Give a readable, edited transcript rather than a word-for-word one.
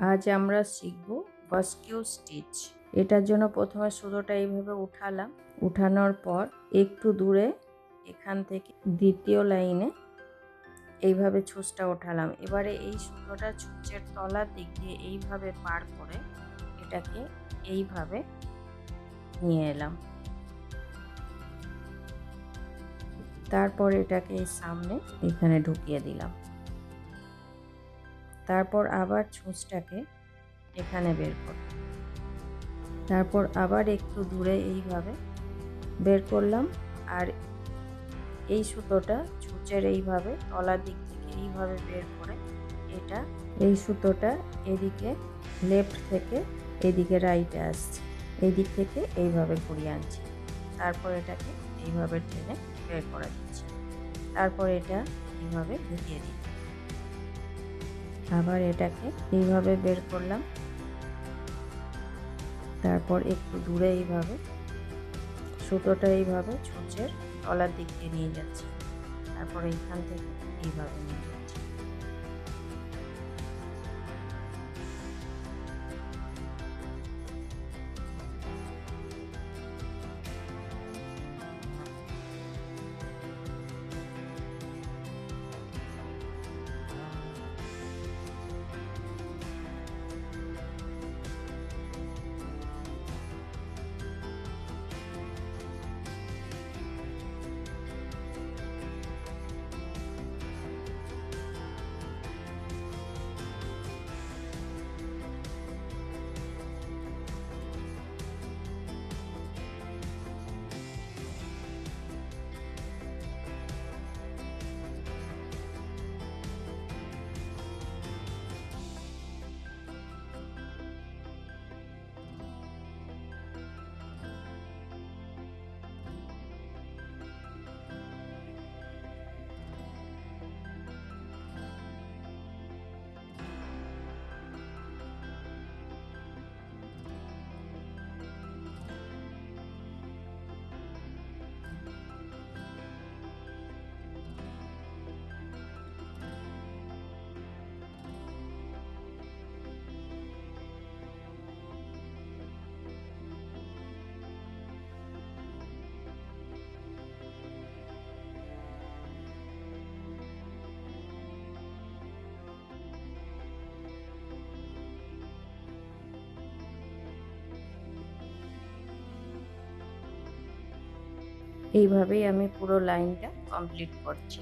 আজ আমরা শিখব বাস্কিউ স্টিচ। এটার জন্য প্রথমে সুতোটা এইভাবে উঠালাম, উঠানোর পর একটু দূরে এখান থেকে দ্বিতীয় লাইনে এইভাবে ছুঁচটা উঠালাম। এবারে এই সুতোটা ছুঁচের তলার দিক দিয়ে এইভাবে পার করে এটাকে এইভাবে নিয়ে এলাম। তারপর এটাকে সামনে এখানে ঢুকিয়ে দিলাম। তারপর আবার ছুঁচটাকে এখানে বের করলাম। তারপর আবার একটু দূরে এইভাবে বের করলাম, আর এই সুতোটা ছুঁচের এইভাবে তলার দিক থেকে এইভাবে বের করে এটা এই সুতোটা এদিকে লেফট থেকে এদিকে রাইটে আসছে, এই দিক থেকে এইভাবে ঘুরিয়ে আনছি। তারপর এটাকে এইভাবে টেনে বের করে দিচ্ছি। তারপর এটা এইভাবে ঢুকিয়ে দিই। আবার এটাকে এইভাবে বের করলাম। তারপর একটু দূরে এইভাবে সুতোটা এইভাবে ছুঁচের তলার দিক দিয়ে নিয়ে যাচ্ছি। তারপর এইখান থেকে এইভাবে নিয়ে যাচ্ছি। এইভাবেই আমি পুরো লাইনটা কমপ্লিট করছি।